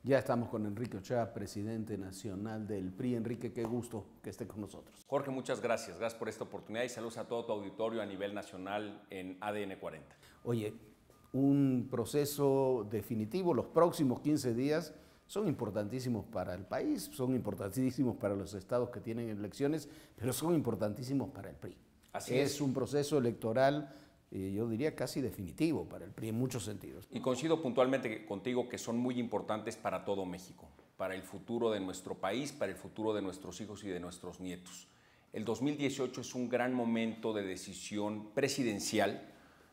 Ya estamos con Enrique Ochoa, presidente nacional del PRI. Enrique, qué gusto que esté con nosotros. Jorge, muchas gracias. Gracias por esta oportunidad y saludos a todo tu auditorio a nivel nacional en ADN 40. Oye, un proceso definitivo, los próximos 15 días son importantísimos para el país, son importantísimos para los estados que tienen elecciones, pero son importantísimos para el PRI. Así es. Un proceso electoral, yo diría casi definitivo para el PRI en muchos sentidos. Y coincido puntualmente contigo que son muy importantes para todo México, para el futuro de nuestro país, para el futuro de nuestros hijos y de nuestros nietos. El 2018 es un gran momento de decisión presidencial,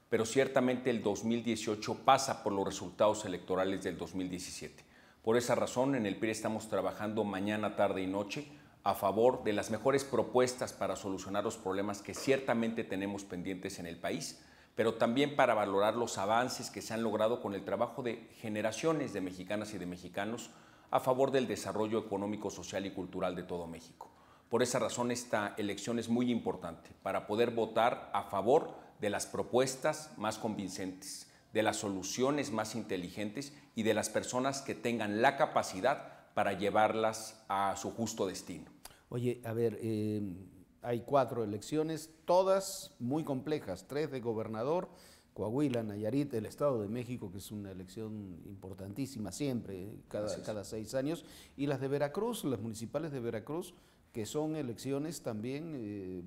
pero ciertamente el 2018 pasa por los resultados electorales del 2017. Por esa razón, en el PRI estamos trabajando mañana, tarde y noche a favor de las mejores propuestas para solucionar los problemas que ciertamente tenemos pendientes en el país, pero también para valorar los avances que se han logrado con el trabajo de generaciones de mexicanas y de mexicanos a favor del desarrollo económico, social y cultural de todo México. Por esa razón, esta elección es muy importante para poder votar a favor de las propuestas más convincentes, de las soluciones más inteligentes y de las personas que tengan la capacidad para llevarlas a su justo destino. Oye, a ver, hay 4 elecciones, todas muy complejas, 3 de gobernador, Coahuila, Nayarit, el Estado de México, que es una elección importantísima siempre, cada 6 años, y las de Veracruz, las municipales de Veracruz, que son elecciones también,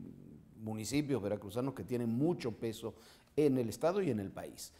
municipios veracruzanos que tienen mucho peso en el Estado y en el país.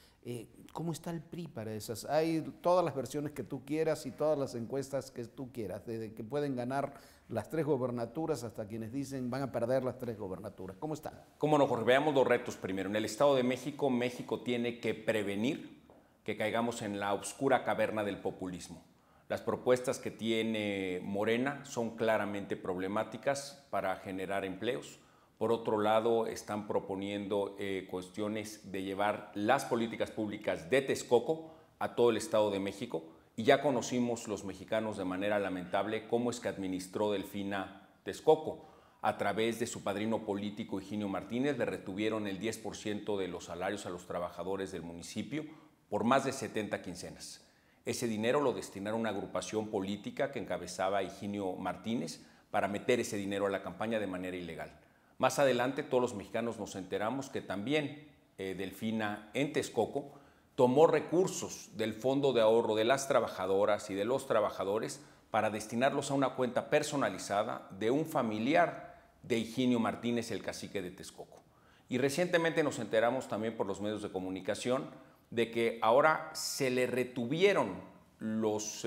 ¿Cómo está el PRI para esas? Hay todas las versiones que tú quieras y todas las encuestas que tú quieras, desde que pueden ganar las 3 gobernaturas hasta quienes dicen van a perder las 3 gobernaturas. ¿Cómo está? Cómo no, Jorge, veamos los retos primero. En el Estado de México, México tiene que prevenir que caigamos en la oscura caverna del populismo. Las propuestas que tiene Morena son claramente problemáticas para generar empleos. Por otro lado, están proponiendo cuestiones de llevar las políticas públicas de Texcoco a todo el Estado de México, y ya conocimos los mexicanos de manera lamentable cómo es que administró Delfina Texcoco. A través de su padrino político Higinio Martínez le retuvieron el 10% de los salarios a los trabajadores del municipio por más de 70 quincenas. Ese dinero lo destinaron a una agrupación política que encabezaba Higinio Martínez para meter ese dinero a la campaña de manera ilegal. Más adelante todos los mexicanos nos enteramos que también Delfina en Texcoco tomó recursos del fondo de ahorro de las trabajadoras y de los trabajadores para destinarlos a una cuenta personalizada de un familiar de Higinio Martínez, el cacique de Texcoco. Y recientemente nos enteramos también por los medios de comunicación de que ahora se le retuvieron los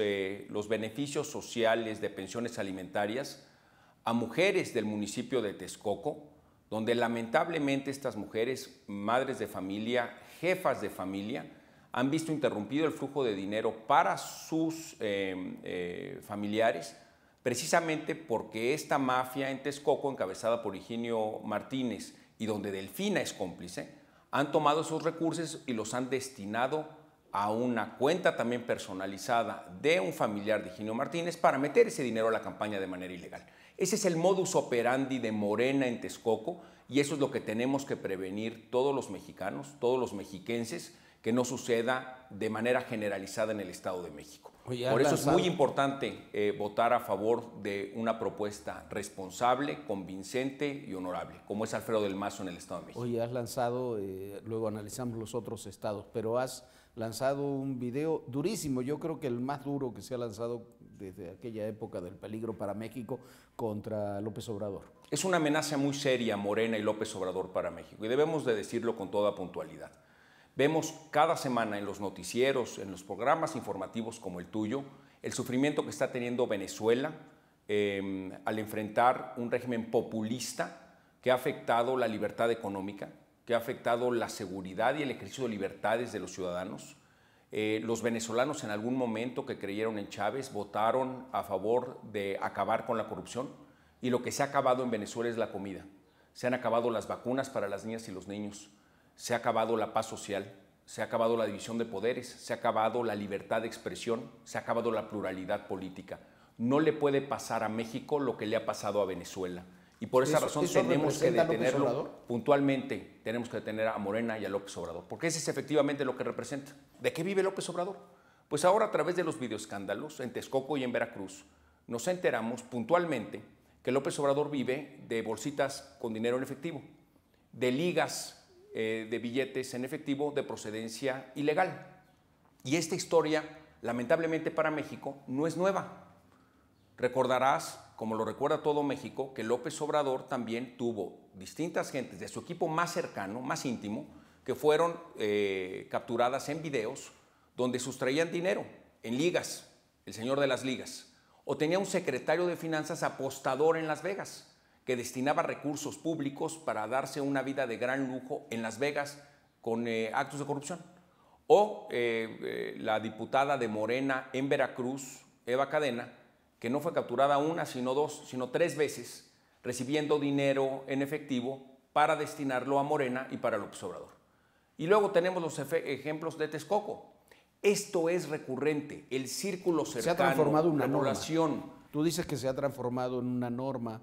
beneficios sociales de pensiones alimentarias a mujeres del municipio de Texcoco, donde lamentablemente estas mujeres, madres de familia, jefas de familia, han visto interrumpido el flujo de dinero para sus familiares, precisamente porque esta mafia en Texcoco, encabezada por Higinio Martínez y donde Delfina es cómplice, han tomado esos recursos y los han destinado a una cuenta también personalizada de un familiar de Higinio Martínez para meter ese dinero a la campaña de manera ilegal. Ese es el modus operandi de Morena en Texcoco, y eso es lo que tenemos que prevenir todos los mexicanos, todos los mexiquenses, que no suceda de manera generalizada en el Estado de México. Oye, por eso es muy importante votar a favor de una propuesta responsable, convincente y honorable, como es Alfredo del Mazo en el Estado de México. Oye, has lanzado, luego analizamos los otros estados, pero has lanzado un video durísimo, yo creo que el más duro que se ha lanzado desde aquella época del peligro para México, contra López Obrador. Es una amenaza muy seria, Morena y López Obrador, para México, y debemos de decirlo con toda puntualidad. Vemos cada semana en los noticieros, en los programas informativos como el tuyo, el sufrimiento que está teniendo Venezuela al enfrentar un régimen populista que ha afectado la libertad económica, que ha afectado la seguridad y el ejercicio de libertades de los ciudadanos. Los venezolanos en algún momento que creyeron en Chávez votaron a favor de acabar con la corrupción, y lo que se ha acabado en Venezuela es la comida. Se han acabado las vacunas para las niñas y los niños. Se ha acabado la paz social, se ha acabado la división de poderes, se ha acabado la libertad de expresión, se ha acabado la pluralidad política. No le puede pasar a México lo que le ha pasado a Venezuela. Y por esa razón tenemos que detenerlo puntualmente, tenemos que detener a Morena y a López Obrador, porque ese es efectivamente lo que representa. ¿De qué vive López Obrador? Pues ahora a través de los videoescándalos en Texcoco y en Veracruz nos enteramos puntualmente que López Obrador vive de bolsitas con dinero en efectivo, de ligas de billetes en efectivo de procedencia ilegal. Y esta historia, lamentablemente para México, no es nueva. Recordarás, como lo recuerda todo México, que López Obrador también tuvo distintas gentes de su equipo más cercano, más íntimo, que fueron capturadas en videos donde sustraían dinero en ligas, el señor de las ligas, o tenía un secretario de finanzas apostador en Las Vegas, que destinaba recursos públicos para darse una vida de gran lujo en Las Vegas con actos de corrupción. O la diputada de Morena en Veracruz, Eva Cadena, que no fue capturada una, sino dos, sino tres veces, recibiendo dinero en efectivo para destinarlo a Morena y para López Obrador. Y luego tenemos los ejemplos de Texcoco. Esto es recurrente, el círculo cercano, se ha transformado en una población. Norma. Tú dices que se ha transformado en una norma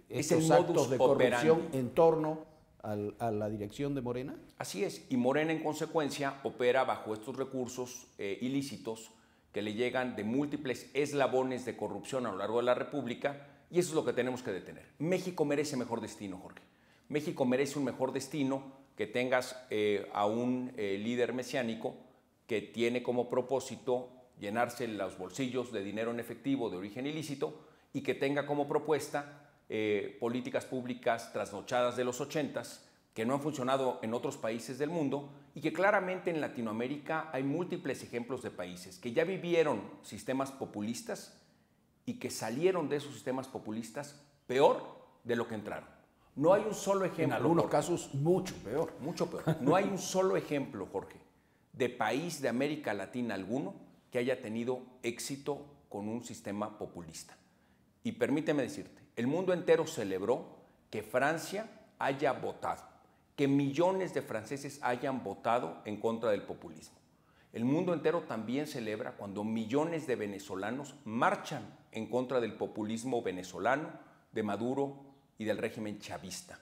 estos actos de corrupción en torno a la dirección de Morena. Así es, y Morena en consecuencia opera bajo estos recursos ilícitos que le llegan de múltiples eslabones de corrupción a lo largo de la República, y eso es lo que tenemos que detener. México merece mejor destino, Jorge. México merece un mejor destino, que tengas a un líder mesiánico que tiene como propósito llenarse los bolsillos de dinero en efectivo de origen ilícito y que tenga como propuesta políticas públicas trasnochadas de los 80s que no han funcionado en otros países del mundo y que claramente en Latinoamérica hay múltiples ejemplos de países que ya vivieron sistemas populistas y que salieron de esos sistemas populistas peor de lo que entraron. No hay un solo ejemplo. En algunos Jorge, casos mucho peor. Mucho peor. No hay un solo ejemplo, Jorge, de país de América Latina alguno que haya tenido éxito con un sistema populista. Y permíteme decirte, el mundo entero celebró que Francia haya votado, que millones de franceses hayan votado en contra del populismo. El mundo entero también celebra cuando millones de venezolanos marchan en contra del populismo venezolano, de Maduro y del régimen chavista.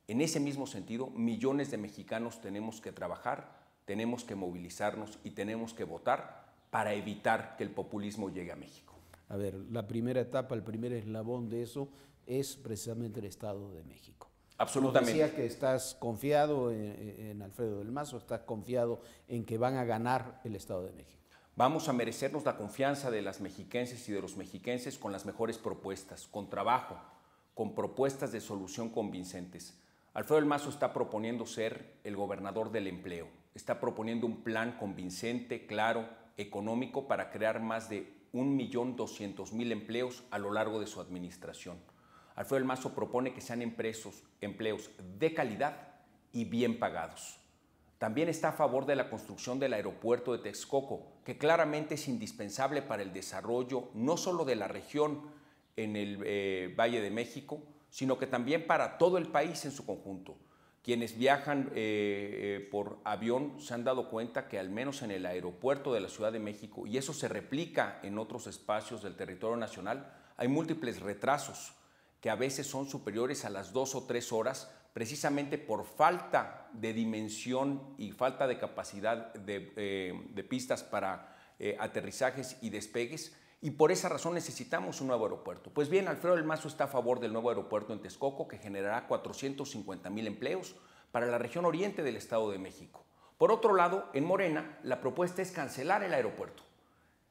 En ese mismo sentido, millones de mexicanos tenemos que trabajar, tenemos que movilizarnos y tenemos que votar para evitar que el populismo llegue a México. A ver, la primera etapa, el primer eslabón de eso es precisamente el Estado de México. Absolutamente. Nos decía que estás confiado en Alfredo del Mazo, estás confiado en que van a ganar el Estado de México. Vamos a merecernos la confianza de las mexiquenses y de los mexiquenses con las mejores propuestas, con trabajo, con propuestas de solución convincentes. Alfredo del Mazo está proponiendo ser el gobernador del empleo, está proponiendo un plan convincente, claro, económico para crear más de 1.200.000 empleos a lo largo de su administración. Alfredo del Mazo propone que sean empleos de calidad y bien pagados. También está a favor de la construcción del aeropuerto de Texcoco, que claramente es indispensable para el desarrollo no solo de la región en el Valle de México, sino que también para todo el país en su conjunto. Quienes viajan por avión se han dado cuenta que al menos en el aeropuerto de la Ciudad de México, y eso se replica en otros espacios del territorio nacional, hay múltiples retrasos que a veces son superiores a las 2 o 3 horas, precisamente por falta de dimensión y falta de capacidad de pistas para aterrizajes y despegues, y por esa razón necesitamos un nuevo aeropuerto. Pues bien, Alfredo del Mazo está a favor del nuevo aeropuerto en Texcoco, que generará 450.000 empleos para la región oriente del Estado de México. Por otro lado, en Morena, la propuesta es cancelar el aeropuerto.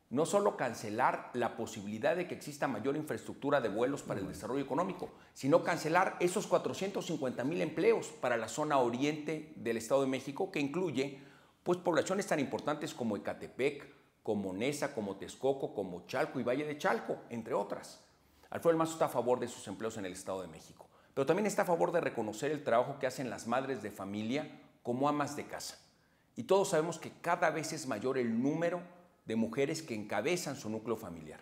No solo cancelar la posibilidad de que exista mayor infraestructura de vuelos para el desarrollo económico, sino cancelar esos 450.000 empleos para la zona oriente del Estado de México, que incluye pues, poblaciones tan importantes como Ecatepec, como Neza, como Texcoco, como Chalco y Valle de Chalco, entre otras. Alfredo del Mazo está a favor de sus empleos en el Estado de México, pero también está a favor de reconocer el trabajo que hacen las madres de familia como amas de casa. Y todos sabemos que cada vez es mayor el número de mujeres que encabezan su núcleo familiar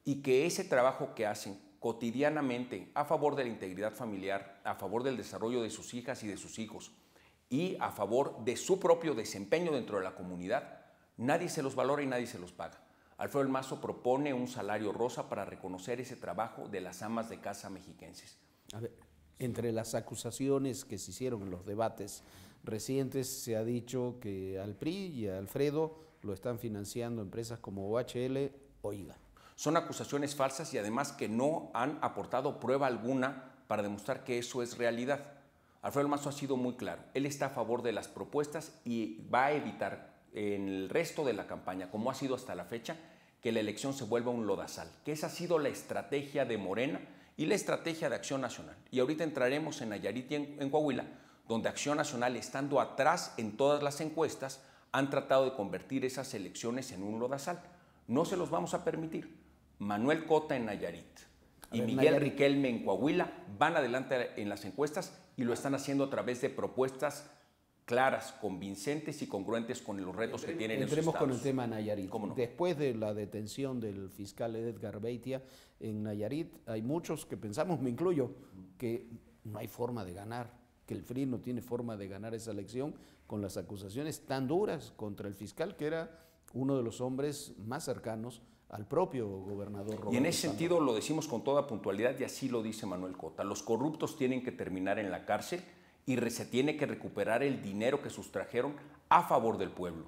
y que ese trabajo que hacen cotidianamente a favor de la integridad familiar, a favor del desarrollo de sus hijas y de sus hijos y a favor de su propio desempeño dentro de la comunidad, nadie se los valora y nadie se los paga. Alfredo del Mazo propone un salario rosa para reconocer ese trabajo de las amas de casa mexiquenses. A ver, entre las acusaciones que se hicieron en los debates recientes se ha dicho que al PRI y a Alfredo lo están financiando empresas como OHL, oiga. Son acusaciones falsas y además que no han aportado prueba alguna para demostrar que eso es realidad. Alfredo Mazo ha sido muy claro, él está a favor de las propuestas y va a evitar en el resto de la campaña, como ha sido hasta la fecha, que la elección se vuelva un lodazal, que esa ha sido la estrategia de Morena y la estrategia de Acción Nacional. Y ahorita entraremos en Nayarit y en Coahuila, donde Acción Nacional, estando atrás en todas las encuestas, han tratado de convertir esas elecciones en un lodazal. No se los vamos a permitir. Manuel Cota en Nayarit y Miguel Riquelme en Coahuila van adelante en las encuestas y lo están haciendo a través de propuestas claras, convincentes y congruentes con los retos que tienen en sus estados. Entremos con el tema Nayarit. ¿Cómo no? Después de la detención del fiscal Edgar Beitia en Nayarit, hay muchos que pensamos, me incluyo, que no hay forma de ganar, que el FRI no tiene forma de ganar esa elección con las acusaciones tan duras contra el fiscal, que era uno de los hombres más cercanos al propio gobernador Roberto Y en ese Sandoval. sentido lo decimos con toda puntualidad y así lo dice Manuel Cota. Los corruptos tienen que terminar en la cárcel y se tiene que recuperar el dinero que sustrajeron a favor del pueblo.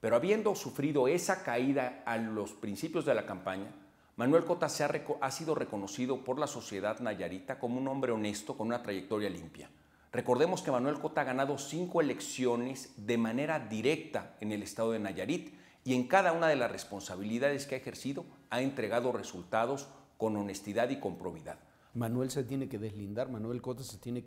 Pero habiendo sufrido esa caída a los principios de la campaña, Manuel Cota ha sido reconocido por la sociedad nayarita como un hombre honesto con una trayectoria limpia. Recordemos que Manuel Cota ha ganado 5 elecciones de manera directa en el estado de Nayarit y en cada una de las responsabilidades que ha ejercido ha entregado resultados con honestidad y con probidad. Manuel Cota se tiene que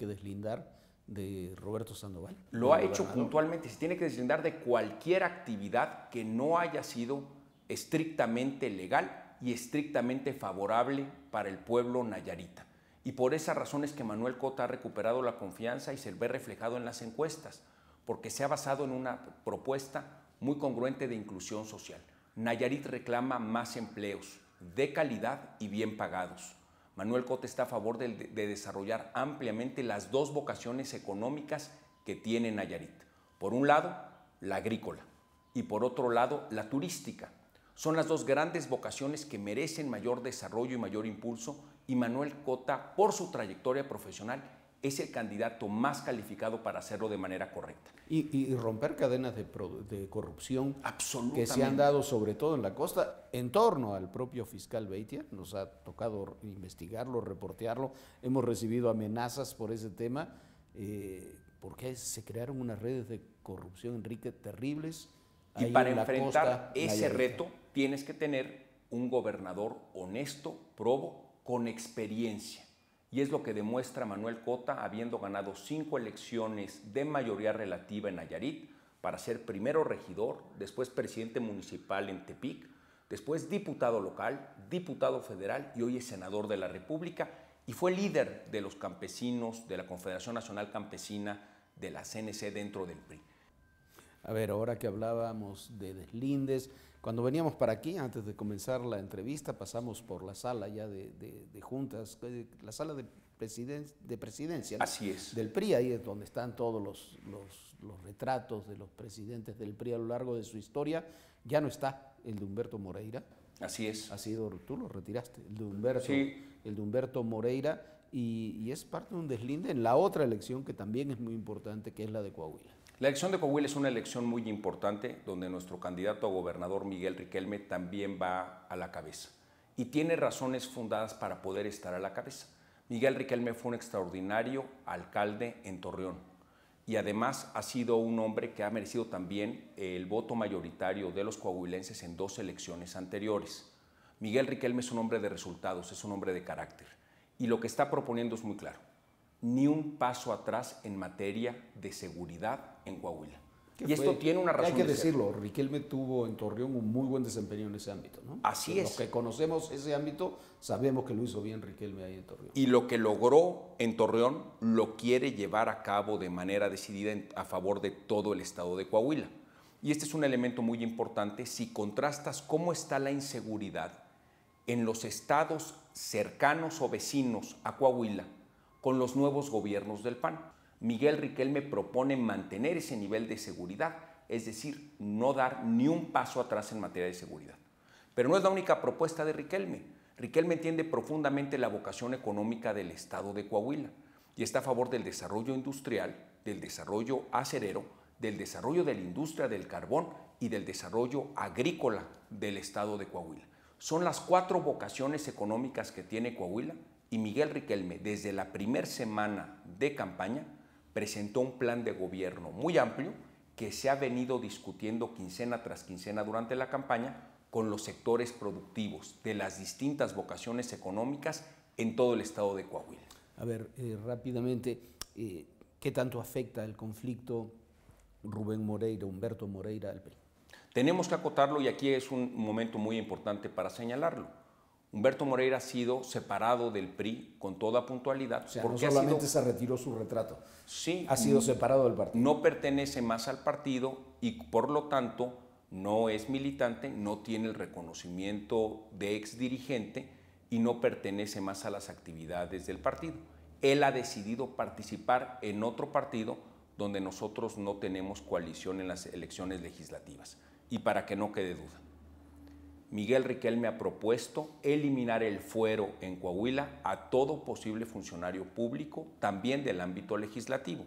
deslindar de Roberto Sandoval. Lo ha hecho puntualmente, se tiene que deslindar de cualquier actividad que no haya sido estrictamente legal y estrictamente favorable para el pueblo nayarita. Y por esa razón es que Manuel Cota ha recuperado la confianza y se ve reflejado en las encuestas, porque se ha basado en una propuesta muy congruente de inclusión social. Nayarit reclama más empleos de calidad y bien pagados. Manuel Cota está a favor de desarrollar ampliamente las 2 vocaciones económicas que tiene Nayarit. Por un lado, la agrícola y por otro lado, la turística. Son las 2 grandes vocaciones que merecen mayor desarrollo y mayor impulso y Manuel Cota, por su trayectoria profesional, es el candidato más calificado para hacerlo de manera correcta. Y romper cadenas de corrupción que se han Absolutamente. dado sobre todo en la costa en torno al propio fiscal Beitia. Nos ha tocado investigarlo, reportearlo, hemos recibido amenazas por ese tema, porque se crearon unas redes de corrupción, Enrique, terribles. Y para enfrentar ese reto tienes que tener un gobernador honesto, probo, con experiencia. Y es lo que demuestra Manuel Cota, habiendo ganado 5 elecciones de mayoría relativa en Nayarit, para ser primero regidor, después presidente municipal en Tepic, después diputado local, diputado federal y hoy es senador de la República y fue líder de los campesinos de la Confederación Nacional Campesina de la CNC dentro del PRI. A ver, ahora que hablábamos de deslindes, cuando veníamos para aquí, antes de comenzar la entrevista, pasamos por la sala ya de juntas, la sala de presidencia, ¿no? Así es. Del PRI, ahí es donde están todos los retratos de los presidentes del PRI a lo largo de su historia. Ya no está el de Humberto Moreira. Así es. Tú lo retiraste, el de Humberto, sí. El de Humberto Moreira, y es parte de un deslinde en la otra elección que también es muy importante, que es la de Coahuila. La elección de Coahuila es una elección muy importante donde nuestro candidato a gobernador Miguel Riquelme también va a la cabeza y tiene razones fundadas para poder estar a la cabeza. Miguel Riquelme fue un extraordinario alcalde en Torreón y además ha sido un hombre que ha merecido también el voto mayoritario de los coahuilenses en 2 elecciones anteriores. Miguel Riquelme es un hombre de resultados, es un hombre de carácter y lo que está proponiendo es muy claro. Ni un paso atrás en materia de seguridad en Coahuila. Y esto tiene una razón. Hay que decirlo, Riquelme tuvo en Torreón un muy buen desempeño en ese ámbito, ¿no? Así es. Los que conocemos ese ámbito sabemos que lo hizo bien Riquelme ahí en Torreón. Y lo que logró en Torreón lo quiere llevar a cabo de manera decidida a favor de todo el estado de Coahuila. Y este es un elemento muy importante si contrastas cómo está la inseguridad en los estados cercanos o vecinos a Coahuila con los nuevos gobiernos del PAN. Miguel Riquelme propone mantener ese nivel de seguridad, es decir, no dar ni un paso atrás en materia de seguridad. Pero no es la única propuesta de Riquelme. Riquelme entiende profundamente la vocación económica del estado de Coahuila y está a favor del desarrollo industrial, del desarrollo acerero, del desarrollo de la industria del carbón y del desarrollo agrícola del estado de Coahuila. Son las 4 vocaciones económicas que tiene Coahuila y Miguel Riquelme, desde la primera semana de campaña, presentó un plan de gobierno muy amplio que se ha venido discutiendo quincena tras quincena durante la campaña con los sectores productivos de las distintas vocaciones económicas en todo el estado de Coahuila. A ver, rápidamente, ¿qué tanto afecta el conflicto Rubén Moreira, Humberto Moreira al PRI? Tenemos que acotarlo y aquí es un momento muy importante para señalarlo. Humberto Moreira ha sido separado del PRI con toda puntualidad. O sea, no solamente se retiró su retrato, sí, ha sido separado del partido. No pertenece más al partido y por lo tanto no es militante, no tiene el reconocimiento de exdirigente y no pertenece más a las actividades del partido. Él ha decidido participar en otro partido donde nosotros no tenemos coalición en las elecciones legislativas. Y para que no quede duda, Miguel Riquelme ha propuesto eliminar el fuero en Coahuila a todo posible funcionario público, también del ámbito legislativo.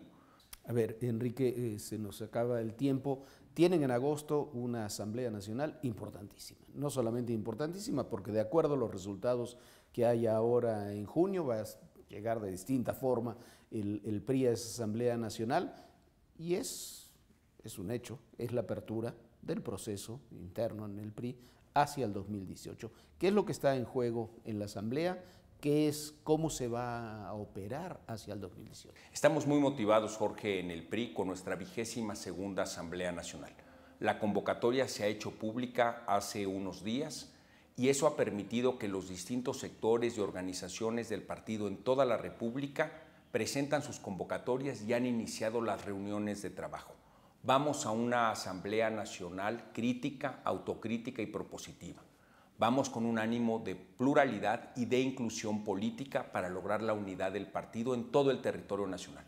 A ver, Enrique, se nos acaba el tiempo. Tienen en agosto una Asamblea Nacional importantísima. No solamente importantísima, porque de acuerdo a los resultados que hay ahora en junio, va a llegar de distinta forma el PRI a esa Asamblea Nacional y es un hecho, es la apertura del proceso interno en el PRI hacia el 2018. ¿Qué es lo que está en juego en la Asamblea? ¿Qué es, cómo se va a operar hacia el 2018? Estamos muy motivados, Jorge, en el PRI con nuestra 22ª Asamblea Nacional. La convocatoria se ha hecho pública hace unos días y eso ha permitido que los distintos sectores y organizaciones del partido en toda la República presentan sus convocatorias y han iniciado las reuniones de trabajo. Vamos a una Asamblea Nacional crítica, autocrítica y propositiva. Vamos con un ánimo de pluralidad y de inclusión política para lograr la unidad del partido en todo el territorio nacional.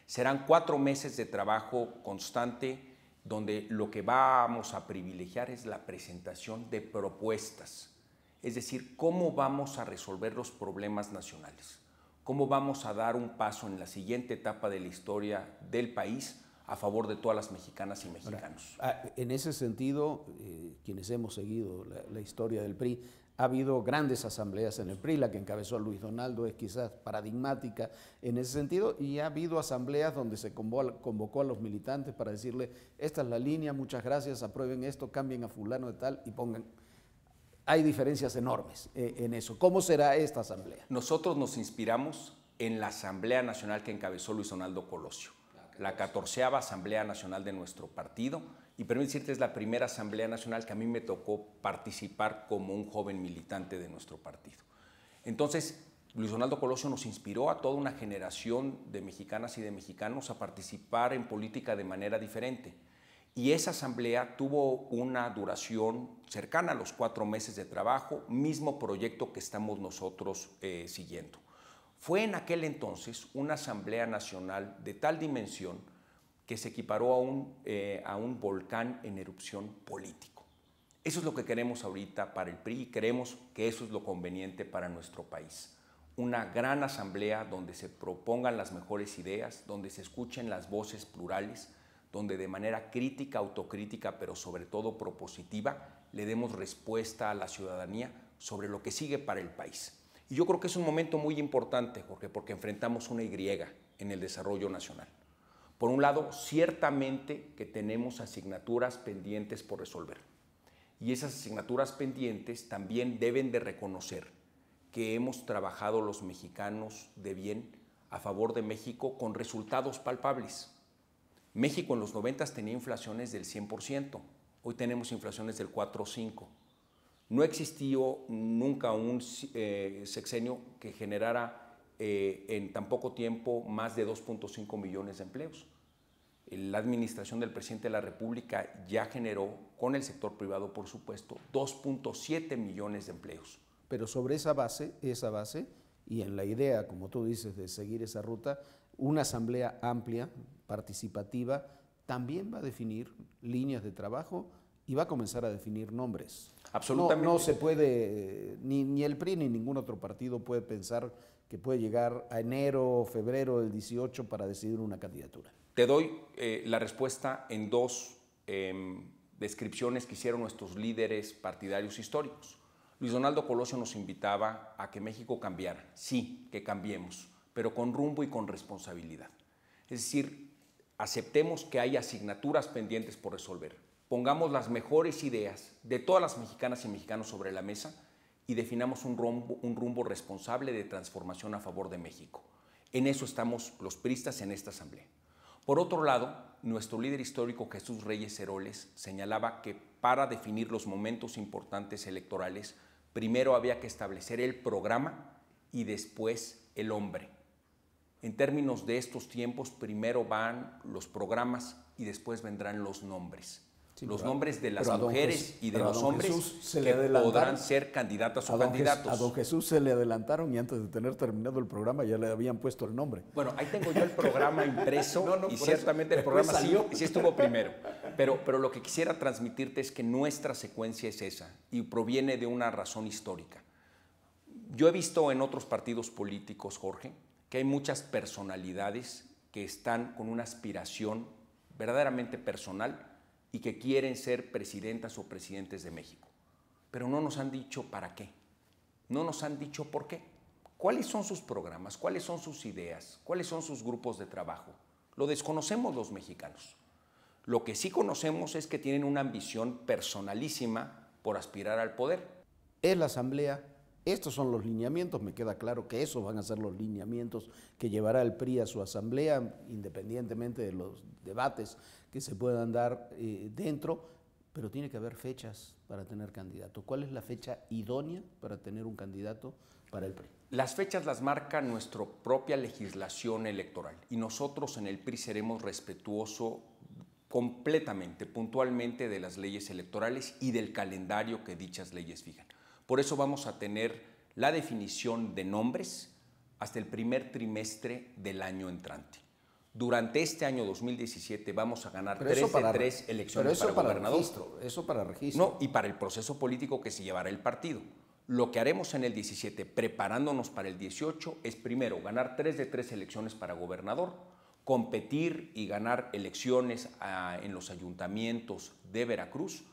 Serán 4 meses de trabajo constante donde lo que vamos a privilegiar es la presentación de propuestas, es decir, cómo vamos a resolver los problemas nacionales, cómo vamos a dar un paso en la siguiente etapa de la historia del país a favor de todas las mexicanas y mexicanos. Ahora, en ese sentido, quienes hemos seguido la historia del PRI, ha habido grandes asambleas en el PRI, la que encabezó Luis Donaldo es quizás paradigmática en ese sentido, y ha habido asambleas donde se convocó a los militantes para decirle, esta es la línea, muchas gracias, aprueben esto, cambien a fulano de tal y pongan. Hay diferencias enormes en eso. ¿Cómo será esta asamblea? Nosotros nos inspiramos en la Asamblea Nacional que encabezó Luis Donaldo Colosio, la 14ª Asamblea Nacional de nuestro partido, y permíteme decirte, es la primera Asamblea Nacional que a mí me tocó participar como un joven militante de nuestro partido. Entonces, Luis Donaldo Colosio nos inspiró a toda una generación de mexicanas y de mexicanos a participar en política de manera diferente. Y esa asamblea tuvo una duración cercana a los 4 meses de trabajo, mismo proyecto que estamos nosotros siguiendo. Fue en aquel entonces una Asamblea Nacional de tal dimensión que se equiparó a un volcán en erupción político. Eso es lo que queremos ahorita para el PRI y creemos que eso es lo conveniente para nuestro país. Una gran asamblea donde se propongan las mejores ideas, donde se escuchen las voces plurales, donde de manera crítica, autocrítica, pero sobre todo propositiva, le demos respuesta a la ciudadanía sobre lo que sigue para el país. Y yo creo que es un momento muy importante, Jorge, porque enfrentamos una Y en el desarrollo nacional. Por un lado, ciertamente que tenemos asignaturas pendientes por resolver. Y esas asignaturas pendientes también deben de reconocer que hemos trabajado los mexicanos de bien a favor de México con resultados palpables. México en los 90 tenía inflaciones del 100%, hoy tenemos inflaciones del 4 o 5%. No existió nunca un sexenio que generara en tan poco tiempo más de 2.5 millones de empleos. La administración del presidente de la República ya generó, con el sector privado por supuesto, 2.7 millones de empleos. Pero sobre esa base, y en la idea, como tú dices, de seguir esa ruta, una asamblea amplia, participativa, también va a definir líneas de trabajo y va a comenzar a definir nombres. Absolutamente. No se puede, ni el PRI ni ningún otro partido puede pensar que puede llegar a enero o febrero del 18 para decidir una candidatura. Te doy la respuesta en dos descripciones que hicieron nuestros líderes partidarios históricos. Luis Donaldo Colosio nos invitaba a que México cambiara. Sí, que cambiemos, pero con rumbo y con responsabilidad. Es decir, aceptemos que hay asignaturas pendientes por resolver. Pongamos las mejores ideas de todas las mexicanas y mexicanos sobre la mesa y definamos un rumbo responsable de transformación a favor de México. En eso estamos los priistas en esta asamblea. Por otro lado, nuestro líder histórico Jesús Reyes Heroles señalaba que para definir los momentos importantes electorales, primero había que establecer el programa y después el hombre. En términos de estos tiempos, primero van los programas y después vendrán los nombres. Sí, los nombres de las mujeres y de los hombres que podrán ser candidatas o candidatos. A don Jesús se le adelantaron y antes de tener terminado el programa ya le habían puesto el nombre. Bueno, ahí tengo yo el programa impreso y ciertamente el programa sí estuvo primero. Pero lo que quisiera transmitirte es que nuestra secuencia es esa y proviene de una razón histórica. Yo he visto en otros partidos políticos, Jorge, que hay muchas personalidades que están con una aspiración verdaderamente personal y que quieren ser presidentas o presidentes de México. Pero no nos han dicho para qué, no nos han dicho por qué. ¿Cuáles son sus programas? ¿Cuáles son sus ideas? ¿Cuáles son sus grupos de trabajo? Lo desconocemos los mexicanos. Lo que sí conocemos es que tienen una ambición personalísima por aspirar al poder. Es la Asamblea, estos son los lineamientos, me queda claro que esos van a ser los lineamientos que llevará el PRI a su Asamblea, independientemente de los debates que se puedan dar dentro, pero tiene que haber fechas para tener candidato. ¿Cuál es la fecha idónea para tener un candidato para el PRI? Las fechas las marca nuestra propia legislación electoral y nosotros en el PRI seremos respetuosos completamente, puntualmente de las leyes electorales y del calendario que dichas leyes fijan. Por eso vamos a tener la definición de nombres hasta el primer trimestre del año entrante. Durante este año 2017 vamos a ganar 3 de 3 elecciones para gobernador. Eso para registro. No, y para el proceso político que se llevará el partido. Lo que haremos en el 17, preparándonos para el 18, es primero ganar 3 de 3 elecciones para gobernador, competir y ganar elecciones en los ayuntamientos de Veracruz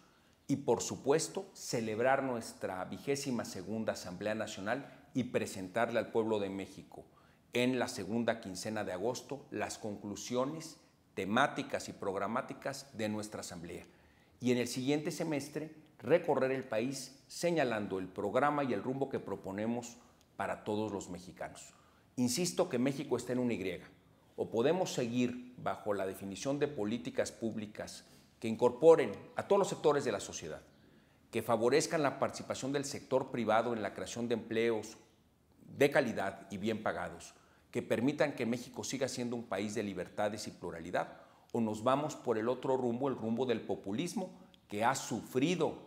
y, por supuesto, celebrar nuestra 22ª Asamblea Nacional y presentarle al pueblo de México en la segunda quincena de agosto las conclusiones temáticas y programáticas de nuestra Asamblea. Y en el siguiente semestre recorrer el país señalando el programa y el rumbo que proponemos para todos los mexicanos. Insisto que México está en una Y. O podemos seguir bajo la definición de políticas públicas que incorporen a todos los sectores de la sociedad, que favorezcan la participación del sector privado en la creación de empleos de calidad y bien pagados, que permitan que México siga siendo un país de libertades y pluralidad, o nos vamos por el otro rumbo, el rumbo del populismo que ha sufrido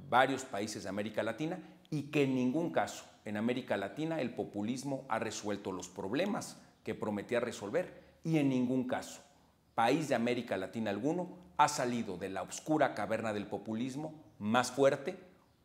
varios países de América Latina y que en ningún caso en América Latina el populismo ha resuelto los problemas que prometía resolver y en ningún caso país de América Latina alguno ha salido de la oscura caverna del populismo más fuerte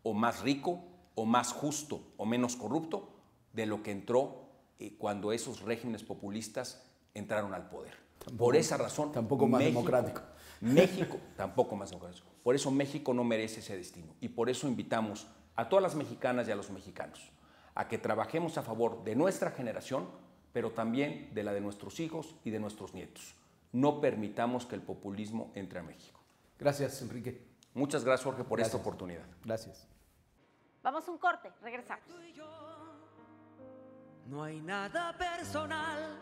o más rico o más justo o menos corrupto de lo que entró cuando esos regímenes populistas entraron al poder. Por esa razón, tampoco más democrático. México, tampoco más democrático. Por eso México no merece ese destino y por eso invitamos a todas las mexicanas y a los mexicanos a que trabajemos a favor de nuestra generación, pero también de la de nuestros hijos y de nuestros nietos. No permitamos que el populismo entre a México. Gracias, Enrique. Muchas gracias, Jorge, por esta oportunidad. Gracias. Vamos a un corte, regresamos. No hay nada personal,